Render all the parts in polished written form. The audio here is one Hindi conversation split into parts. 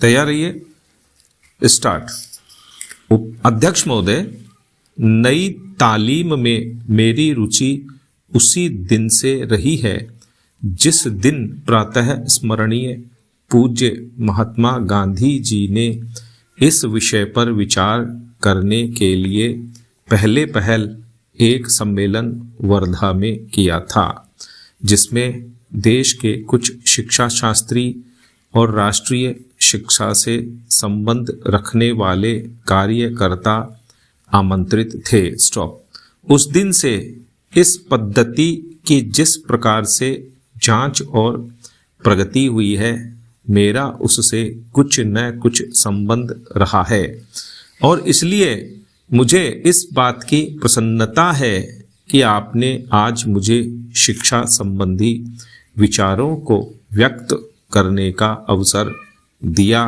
तैयार रहिए, स्टार्ट। अध्यक्ष महोदय, नई तालीम में मेरी रुचि उसी दिन से रही है जिस दिन प्रातः स्मरणीय पूज्य महात्मा गांधी जी ने इस विषय पर विचार करने के लिए पहल एक सम्मेलन वर्धा में किया था, जिसमें देश के कुछ शिक्षा शास्त्री और राष्ट्रीय शिक्षा से संबंध रखने वाले कार्यकर्ता आमंत्रित थे। स्टॉप। उस दिन से इस पद्धति की जिस प्रकार से जांच और प्रगति हुई है, मेरा उससे कुछ न कुछ संबंध रहा है और इसलिए मुझे इस बात की प्रसन्नता है कि आपने आज मुझे शिक्षा संबंधी विचारों को व्यक्त करने का अवसर दिया।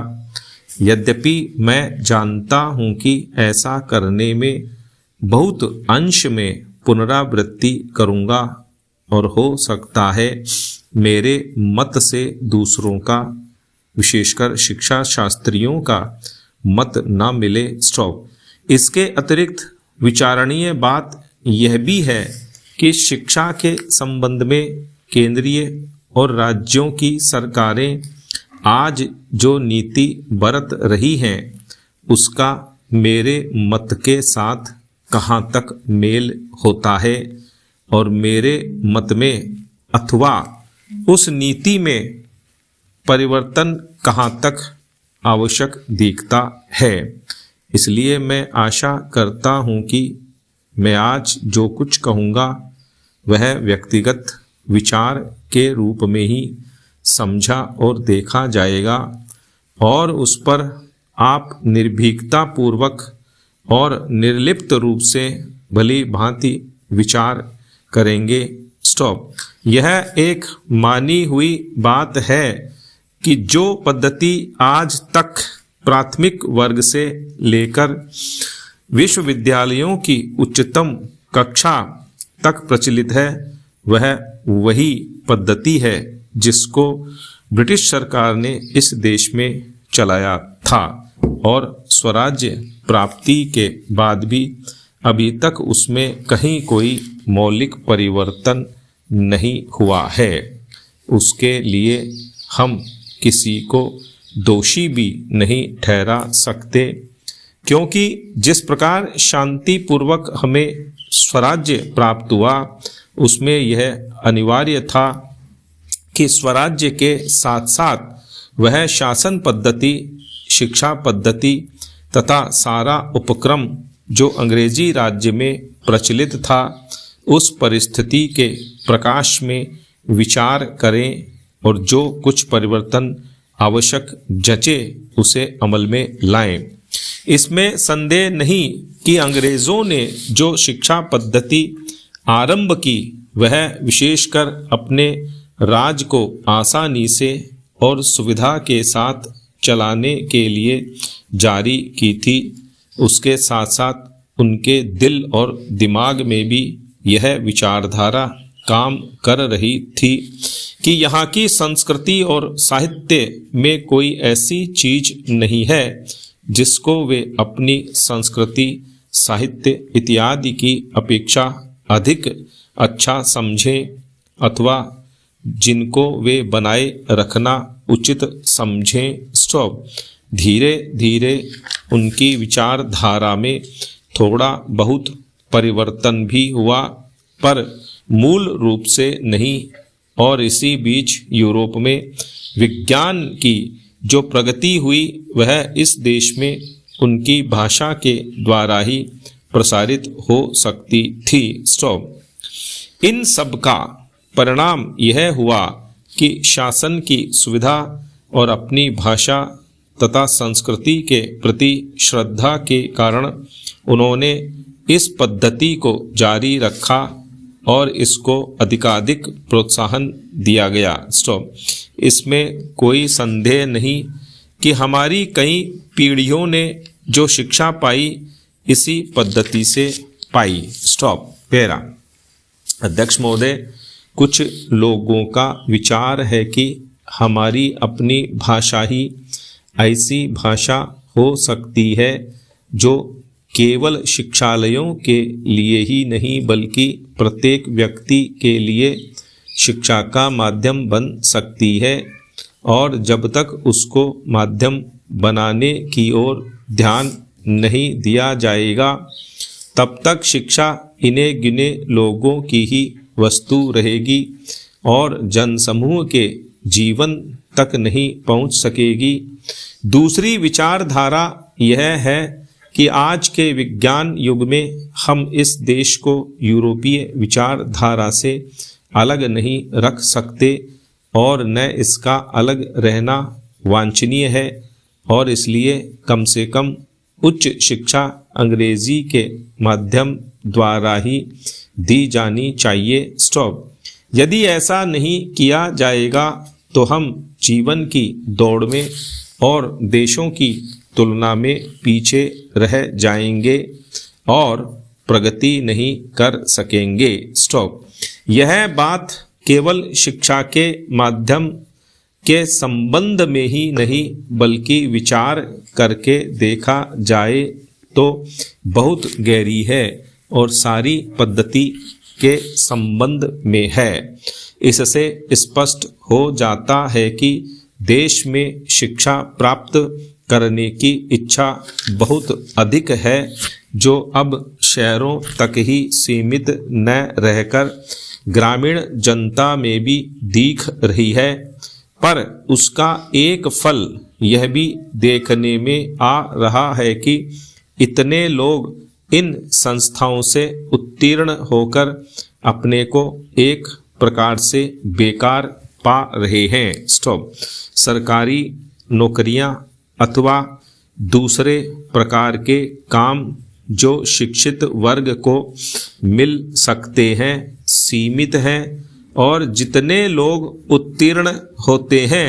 यद्यपि मैं जानता हूं कि ऐसा करने में बहुत अंश में पुनरावृत्ति करूंगा और हो सकता है मेरे मत से दूसरों का, विशेषकर शिक्षा शास्त्रियों का मत न मिले। स्टॉप। इसके अतिरिक्त विचारणीय बात यह भी है कि शिक्षा के संबंध में केंद्रीय और राज्यों की सरकारें आज जो नीति बरत रही हैं, उसका मेरे मत के साथ कहाँ तक मेल होता है और मेरे मत में अथवा उस नीति में परिवर्तन कहाँ तक आवश्यक दिखता है। इसलिए मैं आशा करता हूँ कि मैं आज जो कुछ कहूँगा वह व्यक्तिगत विचार के रूप में ही समझा और देखा जाएगा और उस पर आप निर्भीकता पूर्वक और निर्लिप्त रूप से भली भांति विचार करेंगे। स्टॉप। यह एक मानी हुई बात है कि जो पद्धति आज तक प्राथमिक वर्ग से लेकर विश्वविद्यालयों की उच्चतम कक्षा तक प्रचलित है, वह वही पद्धति है जिसको ब्रिटिश सरकार ने इस देश में चलाया था और स्वराज्य प्राप्ति के बाद भी अभी तक उसमें कहीं कोई मौलिक परिवर्तन नहीं हुआ है। उसके लिए हम किसी को दोषी भी नहीं ठहरा सकते, क्योंकि जिस प्रकार शांतिपूर्वक हमें स्वराज्य प्राप्त हुआ, उसमें यह अनिवार्य था कि स्वराज्य के साथ साथ वह शासन पद्धति, शिक्षा पद्धति तथा सारा उपक्रम जो अंग्रेजी राज्य में प्रचलित था, उस परिस्थिति के प्रकाश में विचार करें और जो कुछ परिवर्तन आवश्यक जचे उसे अमल में लाएं। इसमें संदेह नहीं कि अंग्रेजों ने जो शिक्षा पद्धति आरंभ की, वह विशेषकर अपने राज को आसानी से और सुविधा के साथ चलाने के लिए जारी की थी। उसके साथ साथ उनके दिल और दिमाग में भी यह विचारधारा काम कर रही थी कि यहाँ की संस्कृति और साहित्य में कोई ऐसी चीज नहीं है जिसको वे अपनी संस्कृति, साहित्य इत्यादि की अपेक्षा अधिक अच्छा समझें अथवा जिनको वे बनाए रखना उचित समझें। स्टॉप। धीरे धीरे उनकी विचारधारा में थोड़ा बहुत परिवर्तन भी हुआ, पर मूल रूप से नहीं, और इसी बीच यूरोप में विज्ञान की जो प्रगति हुई वह इस देश में उनकी भाषा के द्वारा ही प्रसारित हो सकती थी। स्टॉप। इन सब का परिणाम यह हुआ कि शासन की सुविधा और अपनी भाषा तथा संस्कृति के प्रति श्रद्धा के कारण उन्होंने इस पद्धति को जारी रखा और इसको अधिकाधिक प्रोत्साहन दिया गया। स्टॉप। इसमें कोई संदेह नहीं कि हमारी कई पीढ़ियों ने जो शिक्षा पाई इसी पद्धति से पाई। स्टॉप। पैरा। अध्यक्ष महोदय, कुछ लोगों का विचार है कि हमारी अपनी भाषा ही ऐसी भाषा हो सकती है जो केवल शिक्षालयों के लिए ही नहीं बल्कि प्रत्येक व्यक्ति के लिए शिक्षा का माध्यम बन सकती है, और जब तक उसको माध्यम बनाने की ओर ध्यान नहीं दिया जाएगा तब तक शिक्षा इन्हें गिने लोगों की ही वस्तु रहेगी और जनसमूह के जीवन तक नहीं पहुंच सकेगी। दूसरी विचारधारा यह है कि आज के विज्ञान युग में हम इस देश को यूरोपीय विचारधारा से अलग नहीं रख सकते और न इसका अलग रहना वांछनीय है, और इसलिए कम से कम उच्च शिक्षा अंग्रेजी के माध्यम द्वारा ही दी जानी चाहिए। स्टॉप। यदि ऐसा नहीं किया जाएगा तो हम जीवन की दौड़ में और देशों की तुलना में पीछे रह जाएंगे और प्रगति नहीं कर सकेंगे। स्टॉप। यह बात केवल शिक्षा के माध्यम के संबंध में ही नहीं बल्कि विचार करके देखा जाए तो बहुत गहरी है और सारी पद्धति के संबंध में है। इससे स्पष्ट हो जाता है कि देश में शिक्षा प्राप्त करने की इच्छा बहुत अधिक है, जो अब शहरों तक ही सीमित न रहकर ग्रामीण जनता में भी दिख रही है। पर उसका एक फल यह भी देखने में आ रहा है कि इतने लोग इन संस्थाओं से उत्तीर्ण होकर अपने को एक प्रकार से बेकार पा रहे हैं। स्टॉप। सरकारी नौकरियां अथवा दूसरे प्रकार के काम जो शिक्षित वर्ग को मिल सकते हैं सीमित हैं, और जितने लोग उत्तीर्ण होते हैं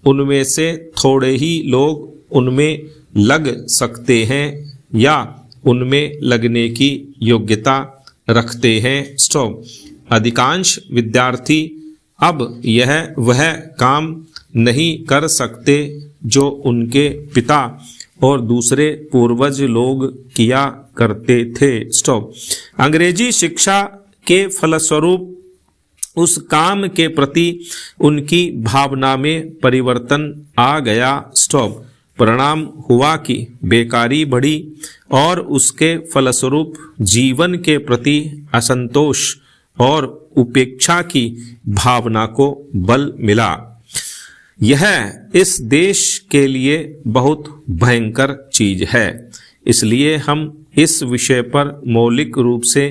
उनमें से थोड़े ही लोग उनमें लग सकते हैं या उनमें लगने की योग्यता रखते हैं। स्टॉप। अधिकांश विद्यार्थी अब यह वह काम नहीं कर सकते जो उनके पिता और दूसरे पूर्वज लोग किया करते थे। स्टॉप। अंग्रेजी शिक्षा के फलस्वरूप उस काम के प्रति उनकी भावना में परिवर्तन आ गया। स्टॉप। परिणाम हुआ कि बेकारी बढ़ी और उसके फलस्वरूप जीवन के प्रति असंतोष और उपेक्षा की भावना को बल मिला। यह इस देश के लिए बहुत भयंकर चीज है। इसलिए हम इस विषय पर मौलिक रूप से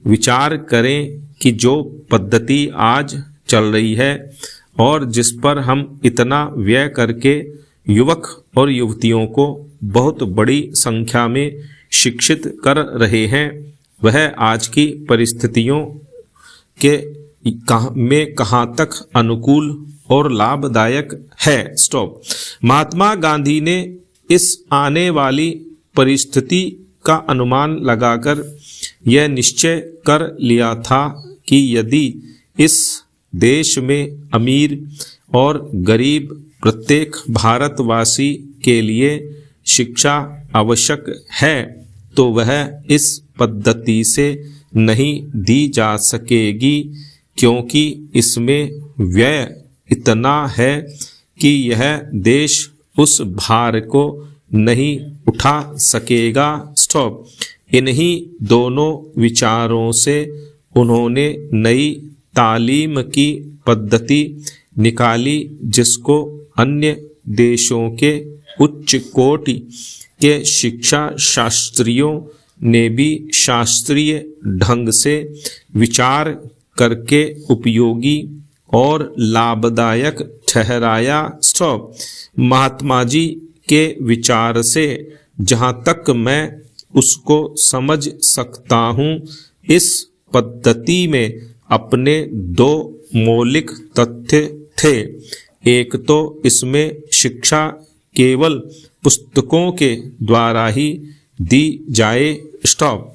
विचार करें कि जो पद्धति आज चल रही है और जिस पर हम इतना व्यय करके युवक और युवतियों को बहुत बड़ी संख्या में शिक्षित कर रहे हैं, वह आज की परिस्थितियों के में कहाँ तक अनुकूल और लाभदायक है। स्टॉप। महात्मा गांधी ने इस आने वाली परिस्थिति का अनुमान लगाकर यह निश्चय कर लिया था कि यदि इस देश में अमीर और गरीब प्रत्येक भारतवासी के लिए शिक्षा आवश्यक है तो वह इस पद्धति से नहीं दी जा सकेगी, क्योंकि इसमें व्यय इतना है कि यह देश उस भार को नहीं उठा सकेगा। स्टॉप। इन्हीं दोनों विचारों से उन्होंने नई तालीम की पद्धति निकाली जिसको अन्य देशों के उच्च कोटि के शिक्षा शास्त्रियों ने भी शास्त्रीय ढंग से विचार करके उपयोगी और लाभदायक ठहराया। स्टॉप। महात्मा जी के विचार से जहाँ तक मैं उसको समझ सकता हूँ, इस पद्धति में अपने दो मौलिक तथ्य थे। एक तो इसमें शिक्षा केवल पुस्तकों के द्वारा ही दी जाए। स्टॉप।